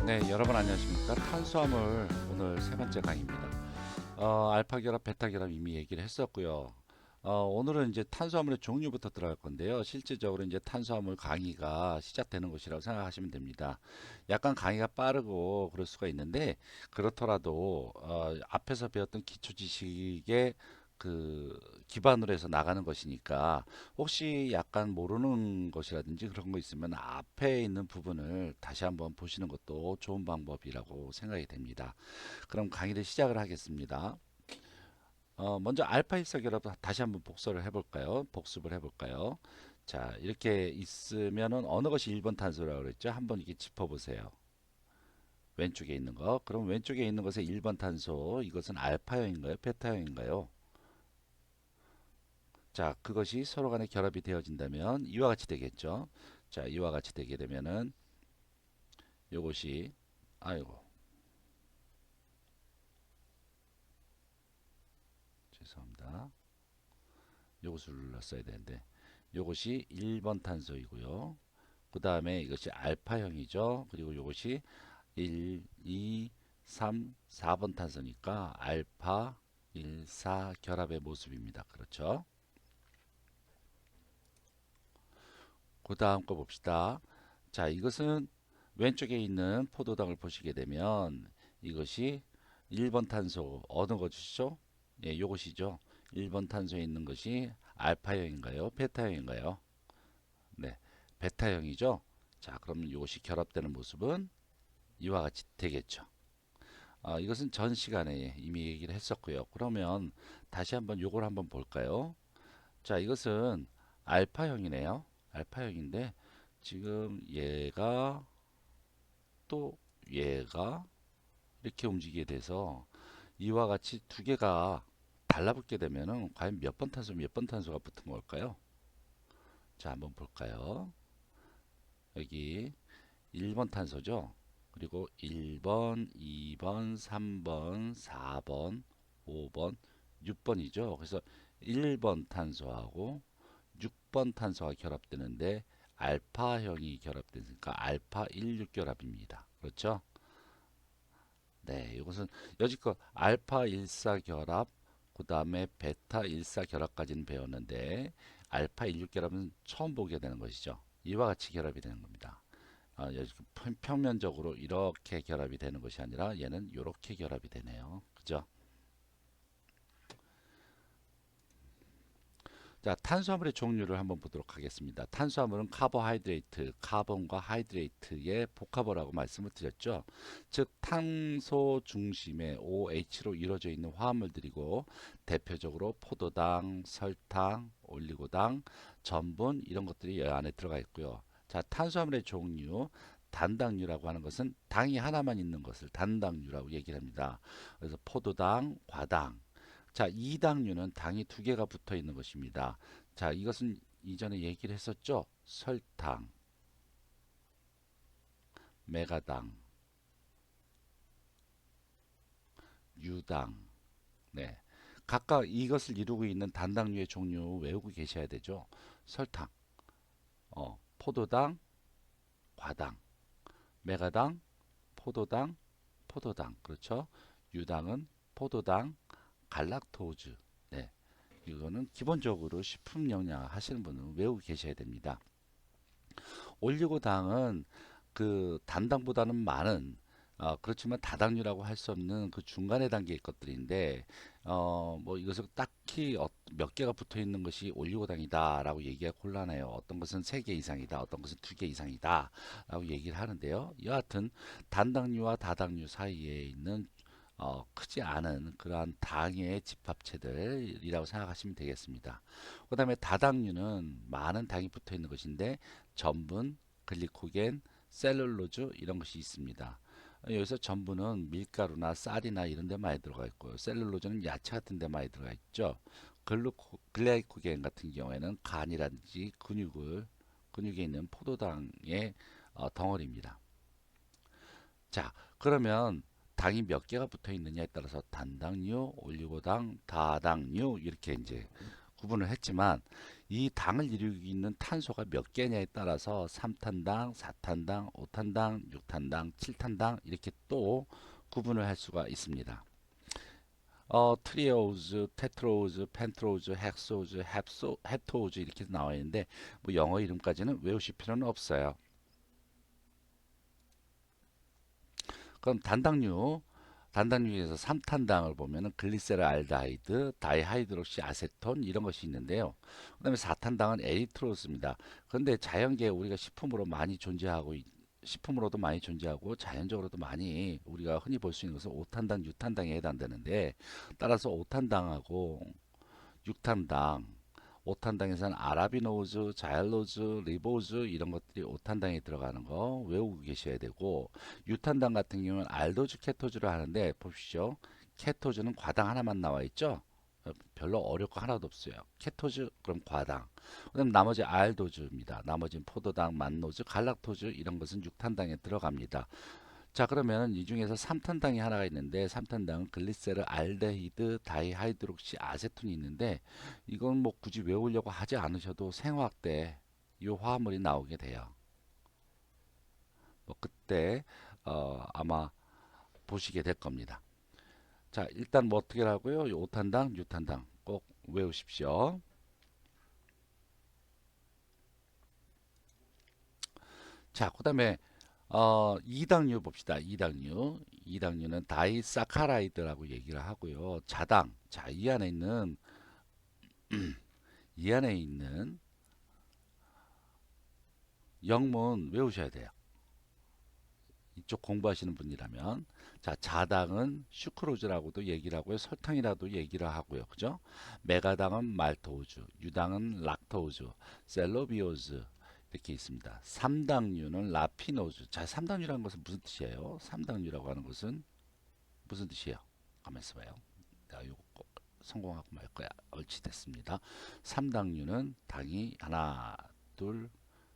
네, 여러분 안녕하십니까? 탄수화물 오늘 세 번째 강의입니다. 알파 결합, 베타 결합 이미 얘기를 했었고요. 오늘은 이제 탄수화물의 종류부터 들어갈 건데요. 실질적으로 이제 탄수화물 강의가 시작되는 것이라고 생각하시면 됩니다. 약간 강의가 빠르고 그럴 수가 있는데 그렇더라도 앞에서 배웠던 기초 지식의 그 기반으로 해서 나가는 것이니까 혹시 약간 모르는 것이라든지 그런 거 있으면 앞에 있는 부분을 다시 한번 보시는 것도 좋은 방법이라고 생각이 됩니다. 그럼 강의를 시작을 하겠습니다. 먼저 알파 일사결합 다시 한번 복사를 해볼까요? 복습을 해볼까요? 자, 이렇게 있으면은 어느 것이 1번 탄소라고 그랬죠? 한번 이렇게 짚어보세요. 왼쪽에 있는 거. 그럼 왼쪽에 있는 것의 1번 탄소, 이것은 알파형인가요? 베타형인가요? 자, 그것이 서로 간에 결합이 되어진다면 이와 같이 되겠죠. 자, 이와 같이 되게 되면은 요것이 아이고 죄송합니다. 요것을 눌렀어야 되는데 요것이 1번 탄소이고요. 그 다음에 이것이 알파형이죠. 그리고 요것이 1, 2, 3, 4번 탄소니까 알파 1, 4 결합의 모습입니다. 그렇죠? 그 다음 거 봅시다. 자, 이것은 왼쪽에 있는 포도당을 보시게 되면 이것이 1번 탄소 어느 것이죠? 예, 요것이죠. 1번 탄소에 있는 것이 알파형인가요? 베타형인가요? 네, 베타형이죠. 자, 그럼 이것이 결합되는 모습은 이와 같이 되겠죠. 이것은 전 시간에 이미 얘기를 했었고요. 그러면 다시 한번 요걸 한번 볼까요? 자, 이것은 알파형이네요. 알파형인데 지금 얘가 또 얘가 이렇게 움직이게 돼서 이와 같이 두 개가 달라붙게 되면은 과연 몇 번 탄소 몇 번 탄소가 붙은 걸까요? 자, 한번 볼까요? 여기 1번 탄소죠. 그리고 1번, 2번, 3번, 4번, 5번, 6번이죠. 그래서 1번 탄소하고 6번 탄소가 결합되는데 알파형이 결합되니까 알파 16 결합입니다. 그렇죠? 네, 이것은 여지껏 알파 14 결합, 그 다음에 베타 14 결합까지는 배웠는데 알파 16 결합은 처음 보게 되는 것이죠. 이와 같이 결합이 되는 겁니다. 여지껏 평면적으로 이렇게 결합이 되는 것이 아니라 얘는 이렇게 결합이 되네요. 그죠? 자, 탄수화물의 종류를 한번 보도록 하겠습니다. 탄수화물은 카보하이드레이트, 카본과 하이드레이트의 복합어라고 말씀을 드렸죠. 즉, 탄소 중심의 OH로 이루어져 있는 화합물들이고 대표적으로 포도당, 설탕, 올리고당, 전분 이런 것들이 이 안에 들어가 있고요. 자, 탄수화물의 종류 단당류라고 하는 것은 당이 하나만 있는 것을 단당류라고 얘기를 합니다. 그래서 포도당, 과당, 자, 이당류는 당이 두 개가 붙어 있는 것입니다. 자, 이것은 이전에 얘기를 했었죠. 설탕, 메가당, 유당. 네. 각각 이것을 이루고 있는 단당류의 종류 외우고 계셔야 되죠. 설탕, 포도당, 과당, 메가당, 포도당, 포도당. 그렇죠? 유당은 포도당, 갈락토즈. 네. 이거는 기본적으로 식품 영양 하시는 분은 외우고 계셔야 됩니다. 올리고당은 그 단당보다는 많은 그렇지만 다당류라고 할 수 없는 그 중간의 단계의 것들인데 뭐 이것을 딱히 몇 개가 붙어 있는 것이 올리고당이다라고 얘기가 곤란해요. 어떤 것은 3개 이상이다, 어떤 것은 2개 이상이다라고 얘기를 하는데요. 여하튼 단당류와 다당류 사이에 있는 크지 않은 그러한 당의 집합체들이라고 생각하시면 되겠습니다. 그 다음에 다당류는 많은 당이 붙어 있는 것인데 전분, 글리코겐, 셀룰로즈 이런 것이 있습니다. 여기서 전분은 밀가루나 쌀이나 이런 데 많이 들어가 있고요. 셀룰로즈는 야채 같은 데 많이 들어가 있죠. 글라이코겐 같은 경우에는 간이라든지 근육에 있는 포도당의 덩어리입니다. 자, 그러면 당이 몇 개가 붙어 있느냐에 따라서 단당류, 올리고당, 다당류 이렇게 이제 구분을 했지만 이 당을 이루고 있는 탄소가 몇 개냐에 따라서 3탄당, 4탄당, 5탄당, 6탄당, 7탄당 이렇게 또 구분을 할 수가 있습니다. 트리오즈, 테트로즈, 펜트로즈, 헥소즈, 헵토즈 이렇게 나와 있는데 뭐 영어 이름까지는 외우실 필요는 없어요. 그럼 단당류에서 3탄당을 보면은 글리세랄데하이드, 다이하이드록시 아세톤 이런 것이 있는데요. 그다음에 4탄당은 에리트로스입니다. 그런데 자연계에 우리가 식품으로도 많이 존재하고 자연적으로도 많이 우리가 흔히 볼 수 있는 것은 5탄당, 6탄당에 해당되는데 따라서 5탄당하고 6탄당, 5탄당에서는 아라비노즈, 자일로즈, 리보즈 이런 것들이 5탄당에 들어가는 거 외우고 계셔야 되고 6탄당 같은 경우는 알도즈 케토즈를 하는데 보십시오. 케토즈는 과당 하나만 나와 있죠. 별로 어려울 거 하나도 없어요. 케토즈 그럼 과당. 그다음 나머지 알도즈입니다. 나머지는 포도당, 만노즈, 갈락토즈 이런 것은 6탄당에 들어갑니다. 자, 그러면 이 중에서 3탄당이 하나가 있는데 3탄당은 글리세르 알데히드 다이하이드록시 아세톤이 있는데 이건 뭐 굳이 외우려고 하지 않으셔도 생화학 때 이 화합물이 나오게 돼요. 뭐 그때 아마 보시게 될 겁니다. 자, 일단 뭐 어떻게 하고요? 5탄당, 6탄당 꼭 외우십시오. 자, 그다음에 2당류 봅시다. 2당류는 다이사카라이드라고 얘기를 하고요. 자당. 자, 이 안에 있는 영문 외우셔야 돼요. 이쪽 공부하시는 분이라면. 자, 자당은 슈크로즈라고도 얘기를 하고요. 설탕이라도 얘기를 하고요. 그죠? 메가당은 말토우즈, 유당은 락토우즈, 셀로비오즈 이렇게 있습니다. 3당류는 라피노즈. 자, 3당류라는 것은 무슨 뜻이에요? 3당류라고 하는 것은 무슨 뜻이에요? 가만 있어봐요. 내가 이거 꼭 성공하고 말 거야. 옳지 됐습니다. 3당류는 당이 하나, 둘,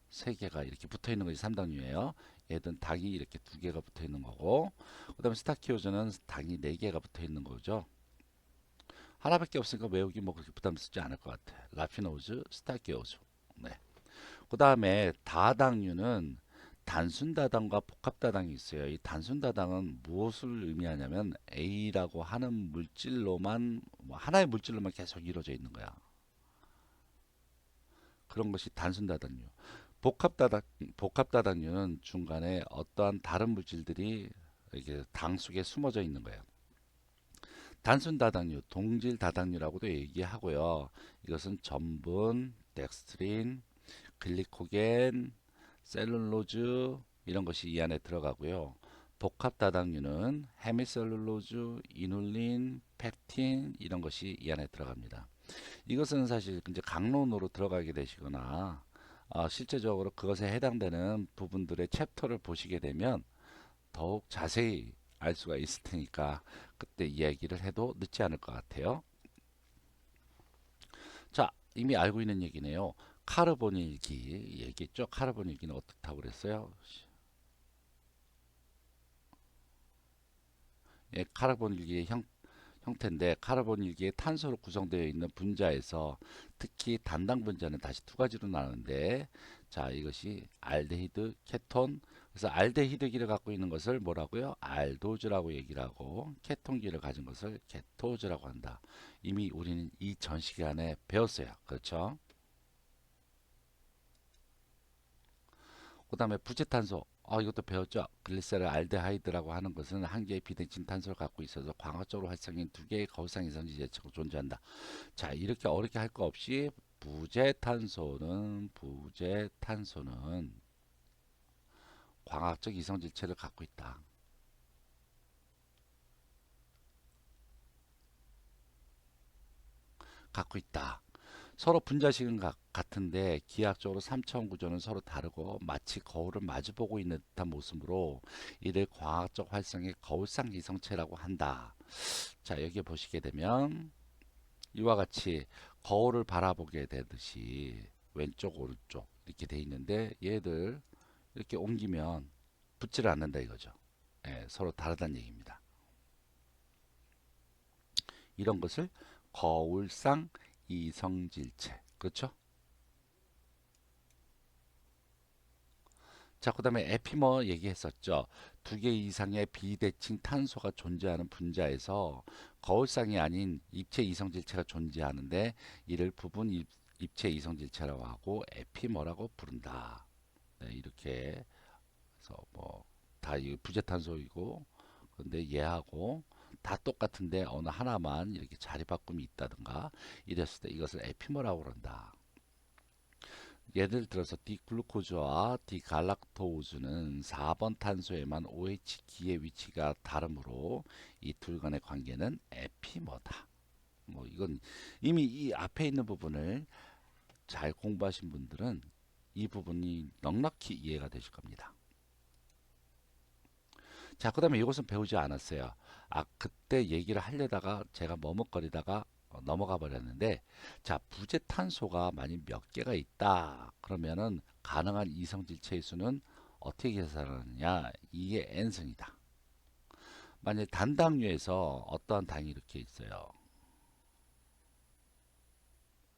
세 개가 이렇게 붙어 있는 것이 3당류예요. 얘든 당이 이렇게 두 개가 붙어 있는 거고, 그다음에 스타키오즈는 당이 네 개가 붙어 있는 거죠. 하나밖에 없으니까 외우기 뭐 그렇게 부담스럽지 않을 것 같아. 라피노즈, 스타키오즈. 네. 그다음에 다당류는 단순다당과 복합다당이 있어요. 이 단순다당은 무엇을 의미하냐면 A라고 하는 물질로만 뭐 하나의 물질로만 계속 이루어져 있는 거야. 그런 것이 단순다당류. 복합다당류는 중간에 어떠한 다른 물질들이 이게 당 속에 숨어져 있는 거예요. 단순다당류, 동질다당류라고도 얘기하고요. 이것은 전분, 덱스트린, 글리코겐, 셀룰로즈 이런 것이 이 안에 들어가고요. 복합다당류는 헤미셀룰로즈, 이눌린, 펙틴 이런 것이 이 안에 들어갑니다. 이것은 사실 이제 강론으로 들어가게 되시거나 실제적으로 그것에 해당되는 부분들의 챕터를 보시게 되면 더욱 자세히 알 수가 있을 테니까 그때 이야기를 해도 늦지 않을 것 같아요. 자, 이미 알고 있는 얘기네요. 카르보닐기 얘기했죠. 카르보닐기는 어떻다고 그랬어요? 예, 카르보닐기의 형태인데 카르보닐기의 탄소로 구성되어 있는 분자에서 특히 단당 분자는 다시 두 가지로 나누는데 자, 이것이 알데히드, 케톤. 그래서 알데히드기를 갖고 있는 것을 뭐라고요? 알도즈라고 얘기를 하고 케톤기를 가진 것을 케토즈라고 한다. 이미 우리는 이 전 시간에 배웠어요. 그렇죠? 그 다음에 부채탄소. 이것도 배웠죠. 글리세르 알데하이드라고 하는 것은 한 개의 비대칭 탄소를 갖고 있어서 광합적으로 활성인 두 개의 거울상 이성질 제체로 존재한다. 자, 이렇게 어렵게 할 거 없이 부재탄소는 광합적 이성질체를 갖고 있다. 갖고 있다. 서로 분자식은 같은데 기하학적으로 3차원 구조는 서로 다르고 마치 거울을 마주보고 있는 듯한 모습으로 이를 광학적 활성의 거울상 이성체라고 한다. 자, 여기 보시게 되면 이와 같이 거울을 바라보게 되듯이 왼쪽 오른쪽 이렇게 돼 있는데 얘들 이렇게 옮기면 붙지를 않는다 이거죠. 예, 서로 다르다는 얘기입니다. 이런 것을 거울상 이성질체. 그렇죠? 자, 그 다음에 에피머 얘기했었죠. 두 개 이상의 비대칭 탄소가 존재하는 분자에서 거울상이 아닌 입체 이성질체가 존재하는데 이를 부분 입체 이성질체라고 하고 에피머라고 부른다. 네, 이렇게 해서 뭐 다 부재탄소이고 근데 얘하고 다 똑같은데 어느 하나만 이렇게 자리 바꿈이 있다든가 이랬을 때 이것을 에피머라고 그런다. 예를 들어서 디글루코즈와 디갈락토우즈는 4번 탄소에만 OH 기의 위치가 다르므로 이 둘 간의 관계는 에피머다. 뭐 이건 이미 이 앞에 있는 부분을 잘 공부하신 분들은 이 부분이 넉넉히 이해가 되실 겁니다. 자, 그다음에 이것은 배우지 않았어요. 아, 그때 얘기를 하려다가 제가 머뭇거리다가 넘어가 버렸는데, 자, 부재탄소가 만약 몇 개가 있다. 그러면은 가능한 이성질체의 수는 어떻게 계산하느냐? 이게 n승이다. 만약 단당류에서 어떠한 당이 이렇게 있어요.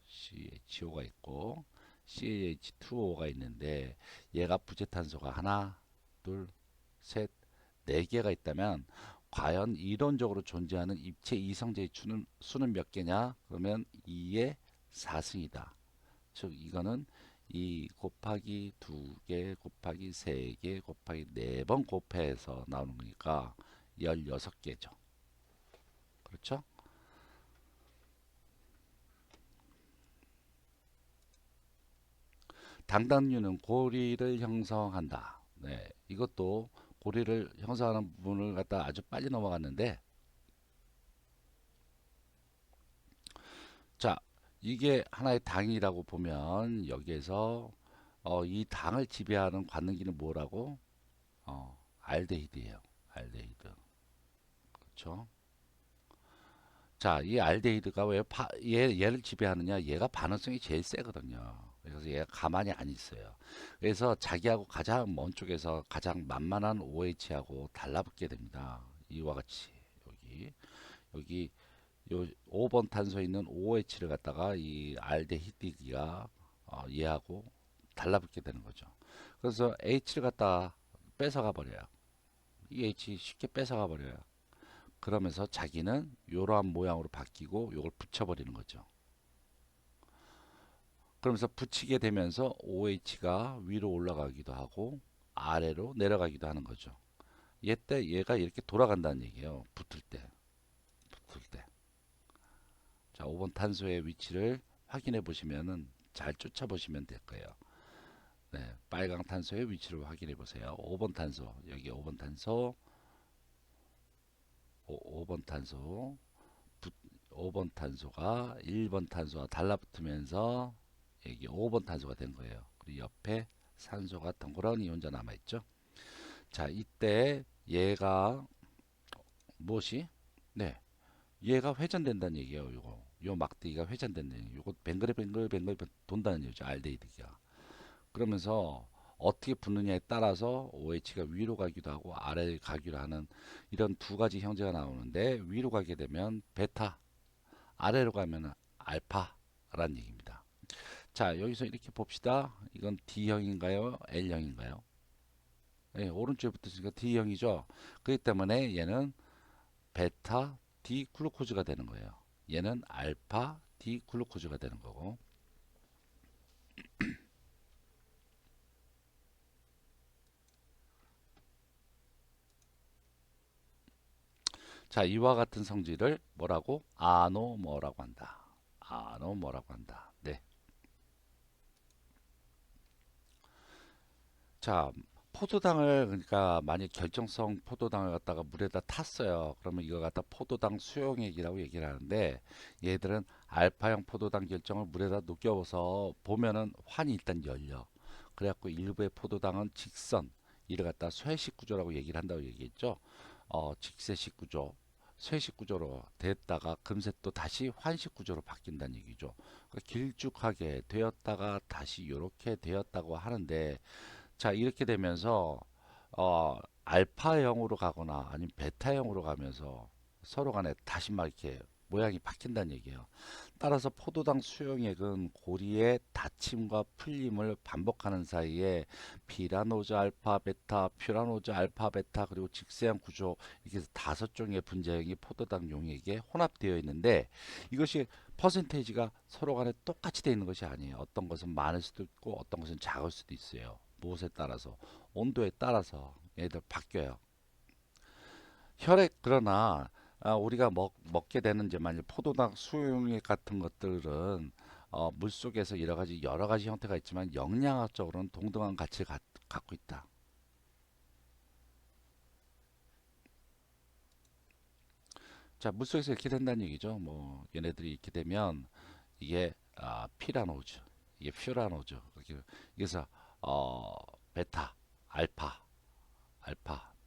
CHO가 있고 CH2O가 있는데 얘가 부재탄소가 하나, 둘, 셋, 네 개가 있다면 과연 이론적으로 존재하는 입체 이성제의 수는 몇 개냐? 그러면 2의 4승이다. 즉 이거는 2 곱하기 2개 곱하기 3개 곱하기 4번 곱해서 나오는 거니까 16개죠. 그렇죠? 당당류는 고리를 형성한다. 네, 이것도 고리를 형성하는 부분을 갖다 아주 빨리 넘어갔는데, 자, 이게 하나의 당이라고 보면 여기에서 이 당을 지배하는 관능기는 뭐라고? 알데히드예요. 알데히드. 그렇죠? 자, 이 알데히드가 왜 얘를 지배하느냐? 얘가 반응성이 제일 세거든요. 그래서 얘가 가만히 안 있어요. 그래서 자기하고 가장 먼 쪽에서 가장 만만한 OH하고 달라붙게 됩니다. 이와 같이 여기 요 5번 탄소에 있는 OH를 갖다가 이 알데히드가 얘하고 달라붙게 되는 거죠. 그래서 H를 갖다 뺏어가 버려요. 이 H 쉽게 뺏어가 버려요. 그러면서 자기는 이러한 모양으로 바뀌고 이걸 붙여버리는 거죠. 그러면서 붙이게 되면서 OH가 위로 올라가기도 하고 아래로 내려가기도 하는 거죠. 얘가 이렇게 돌아간다는 얘기예요. 붙을 때. 자, 5번 탄소의 위치를 확인해 보시면은 잘 쫓아보시면 될 거예요. 네, 빨강 탄소의 위치를 확인해 보세요. 5번 탄소, 여기 5번 탄소, 5번 탄소, 5번 탄소가 1번 탄소와 달라붙으면서 여기 5번 탄소가 된 거예요. 그리고 옆에 산소가 덩그러니 혼자 남아있죠. 자, 이때 얘가 무엇이? 네, 얘가 회전된다는 얘기예요. 요 막대기가 회전된다는 얘기. 요거 뱅글뱅글 돈다는 얘기죠. 알데히드가. 그러면서 어떻게 붙느냐에 따라서 OH가 위로 가기도 하고 아래로 가기도 하는 이런 두 가지 형태가 나오는데 위로 가게 되면 베타, 아래로 가면 알파라는 얘기입니다. 자, 여기서 이렇게 봅시다. 이건 D형인가요? L형인가요? 네, 오른쪽에 붙으니까 D형이죠. 그렇기 때문에 얘는 베타 D 글루코즈가 되는 거예요. 얘는 알파 D 글루코즈가 되는 거고. 자, 이와 같은 성질을 뭐라고? 아노머라고 한다. 아노머라고 한다. 네. 자, 포도당을 그러니까 만약 결정성 포도당을 갖다가 물에다 탔어요. 그러면 이거 갖다 포도당 수용액이라고 얘기를 하는데 얘들은 알파형 포도당 결정을 물에다 녹여서 보면은 환이 일단 열려. 그래갖고 일부의 포도당은 직선 이를 갖다 쇠식 구조라고 얘기를 한다고 얘기했죠. 직쇄식 구조, 쇠식 구조로 됐다가 금세 또 다시 환식 구조로 바뀐다는 얘기죠. 그러니까 길쭉하게 되었다가 다시 이렇게 되었다고 하는데 자, 이렇게 되면서 알파형으로 가거나 아니면 베타형으로 가면서 서로 간에 다시 막 이렇게 모양이 바뀐다는 얘기예요. 따라서 포도당 수용액은 고리의 닫힘과 풀림을 반복하는 사이에 피라노즈 알파 베타, 퓨라노즈 알파 베타 그리고 직세형 구조 이렇게 해서 5종의 분자형이 포도당 용액에 혼합되어 있는데 이것이 퍼센테이지가 서로 간에 똑같이 되어 있는 것이 아니에요. 어떤 것은 많을 수도 있고 어떤 것은 작을 수도 있어요. 무엇에 따라서 온도에 따라서 얘들 바뀌어요. 혈액 그러나 우리가 먹게 되는 이제 만약 포도당 수용액 같은 것들은 물속에서 여러 가지 형태가 있지만 영양학적으로는 동등한 가치를 갖고 있다. 자, 물속에서 이렇게 된다는 얘기죠. 뭐 얘네들이 이렇게 되면 이게 피라노즈, 이게 퓨라노즈, 그래서 어, 베타, 알파,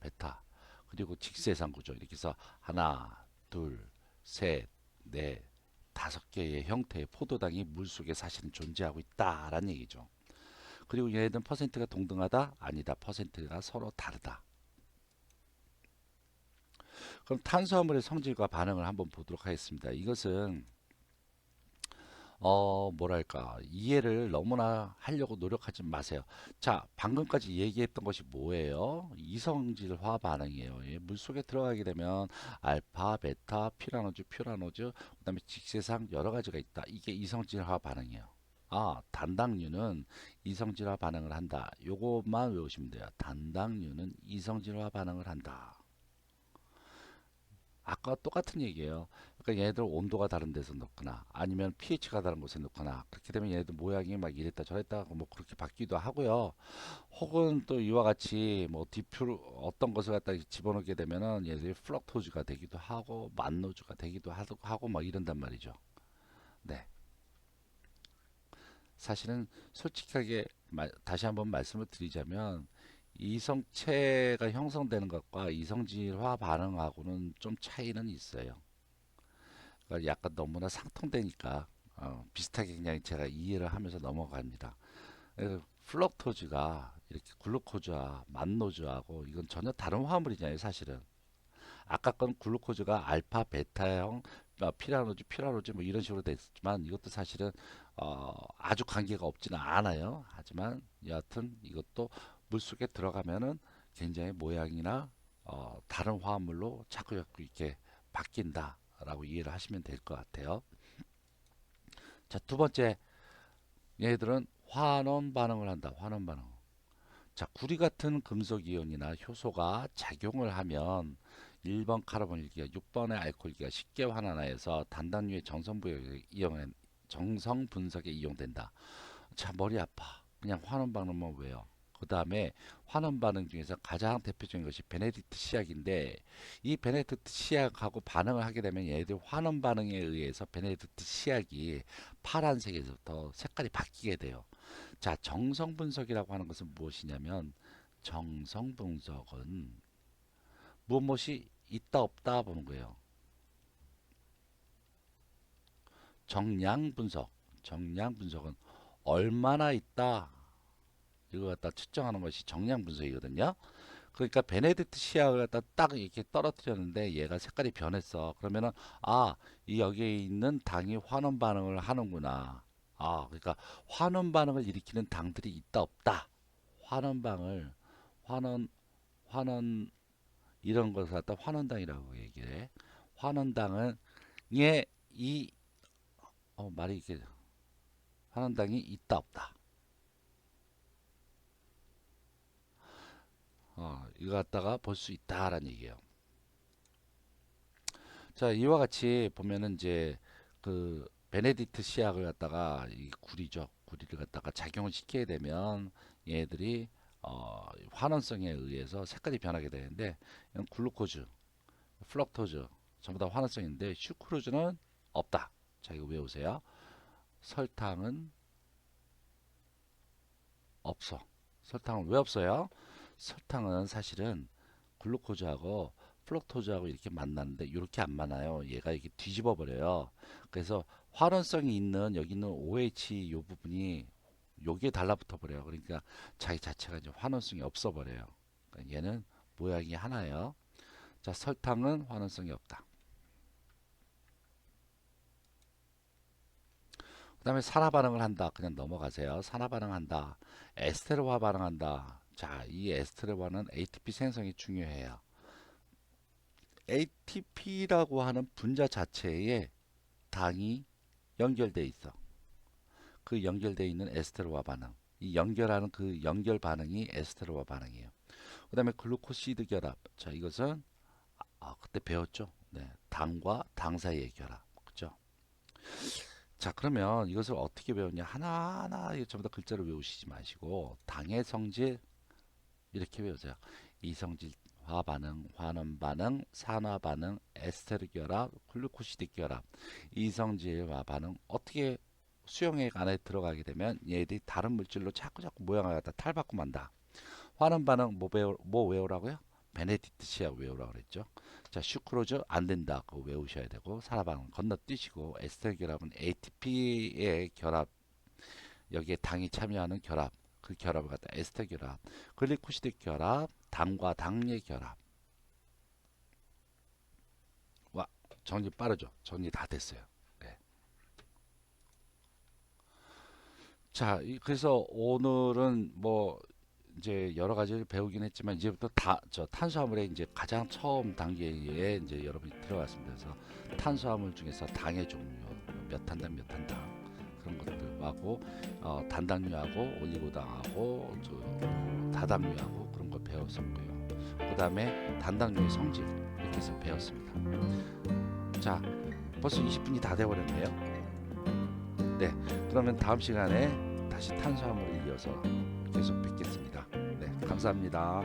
베타, 그리고 직세상 구조 이렇게 해서 하나, 둘, 셋, 넷, 5개의 형태의 포도당이 물속에 사실은 존재하고 있다라는 얘기죠. 그리고 얘네들은 퍼센트가 동등하다? 아니다. 퍼센트가 서로 다르다. 그럼 탄수화물의 성질과 반응을 한번 보도록 하겠습니다. 이것은 뭐랄까 이해를 너무나 하려고 노력하지 마세요. 자, 방금까지 얘기했던 것이 뭐예요? 이성질화 반응이에요. 예, 물속에 들어가게 되면 알파, 베타, 피라노즈, 퓨라노즈, 그다음에 직세상 여러 가지가 있다. 이게 이성질화 반응이에요. 단당류는 이성질화 반응을 한다. 요것만 외우시면 돼요. 단당류는 이성질화 반응을 한다. 아까 똑같은 얘기예요. 그러니까 얘네들 온도가 다른 데서 넣거나 아니면 pH가 다른 곳에 넣거나 그렇게 되면 얘네들 모양이 막 이랬다 저랬다 뭐 그렇게 바뀌기도 하고요. 혹은 또 이와 같이 뭐 디퓨 어떤 것을 갖다 집어넣게 되면은 얘들이 플럭토즈가 되기도 하고 만노즈가 되기도 하고 막 이런단 말이죠. 네. 사실은 솔직하게 다시 한번 말씀을 드리자면 이성체가 형성되는 것과 이성질화 반응하고는 좀 차이는 있어요. 그러니까 약간 너무나 상통되니까 비슷하게 그냥 제가 이해를 하면서 넘어갑니다. 그래서 플럭토즈가 이렇게 글루코즈와 만노즈하고 이건 전혀 다른 화합물이잖아요, 사실은. 아까 건 글루코즈가 알파, 베타형, 피라노즈, 퓨라노즈 뭐 이런 식으로 됐지만 이것도 사실은 아주 관계가 없지는 않아요. 하지만 여하튼 이것도 물속에 들어가면은 굉장히 모양이나 다른 화합물로 자꾸 이렇게 바뀐다라고 이해를 하시면 될 것 같아요. 자, 두 번째, 얘들은 환원 반응을 한다. 환원 반응. 자, 구리 같은 금속 이온이나 효소가 작용을 하면 1번 카르본일기가 6번의 알코올기가 쉽게 환원하여서 단당류의 정성 분석에 이용된다. 자, 머리 아파. 그냥 환원 반응만 왜요? 그 다음에 환원 반응 중에서 가장 대표적인 것이 베네딕트 시약인데 이 베네딕트 시약하고 반응을 하게 되면 얘들 환원 반응에 의해서 베네딕트 시약이 파란색에서부터 색깔이 바뀌게 돼요. 자, 정성 분석이라고 하는 것은 무엇이냐면 정성 분석은 무엇이 있다 없다 보는 거예요. 정량 분석. 정량 분석은 얼마나 있다 이거 갖다 측정하는 것이 정량 분석이거든요. 그러니까 베네딕트 시약을 갖다 딱 이렇게 떨어뜨렸는데 얘가 색깔이 변했어. 그러면은 이 여기에 있는 당이 환원 반응을 하는구나. 그러니까 환원 반응을 일으키는 당들이 있다 없다. 환원 방을 환원 환원 이런 것을 갖다 환원당이라고 얘기해. 환원당은 이 말이 이게 환원당이 있다 없다. 이거 갖다가 볼 수 있다라는 얘기예요. 자, 이와 같이 보면은 이제 그 베네딕트 시약을 갖다가 이 구리죠. 구리를 갖다가 작용을 시키게 되면 얘들이 환원성에 의해서 색깔이 변하게 되는데 이건 글루코즈, 플럭토즈 전부 다 환원성인데 슈크로즈는 없다. 자, 이거 외우세요. 설탕은 없어. 설탕은 왜 없어요? 설탕은 사실은 글루코즈하고 플럭토즈하고 이렇게 만나는데 이렇게 안 만나요. 얘가 이렇게 뒤집어 버려요. 그래서 활원성이 있는 여기 있는 OH 요 부분이 여기에 달라붙어 버려요. 그러니까 자기 자체가 이제 환원성이 없어 버려요. 그러니까 얘는 모양이 하나예요. 자, 설탕은 환원성이 없다. 그 다음에 산화 반응을 한다. 그냥 넘어가세요. 산화 반응한다. 에스테르화 반응한다. 자, 이 에스테르화는 ATP 생성이 중요해요. ATP라고 하는 분자 자체에 당이 연결돼 있어. 그 연결돼 있는 에스테르화 반응. 이 연결하는 그 연결 반응이 에스테르화 반응이에요. 그 다음에 글루코시드 결합. 자, 이것은 그때 배웠죠. 네, 당과 당 사이의 결합. 그죠? 자, 그러면 이것을 어떻게 배웠냐? 하나하나 이거 전부 다 글자로 외우시지 마시고 당의 성질 이렇게 외우세요. 이성질화 반응, 환원 반응, 산화 반응, 에스테르 결합, 글루코시드 결합. 이성질화 반응 어떻게 수용액 안에 들어가게 되면 얘들이 다른 물질로 자꾸자꾸 모양을 갖다 탈바꿈한다. 환원 반응 뭐 외우라고요? 베네딕트 시약 외우라고 그랬죠. 자, 슈크로즈 안 된다. 그거 외우셔야 되고 산화 반응 건너뛰시고 에스테르 결합은 ATP의 결합 여기에 당이 참여하는 결합 그 결합을 갖다 에스테르 결합 글리코시드 결합 당과 당의 결합 와 정리 빠르죠. 정리 다 됐어요. 네. 자, 그래서 오늘은 뭐 이제 여러 가지를 배우긴 했지만 이제부터 저 탄수화물의 이제 가장 처음 단계에 이제 여러분이 들어갔습니다. 그래서 탄수화물 중에서 당의 종류 몇 탄당 몇 탄당 그런 것들하고 단당류하고 올리고당하고 다당류하고 그런 걸 배웠었고요. 그 다음에 단당류의 성질 이렇게 해서 배웠습니다. 자, 벌써 20분이 다 돼버렸네요. 네, 그러면 다음 시간에 다시 탄수화물을 이어서 계속 뵙겠습니다. 네, 감사합니다.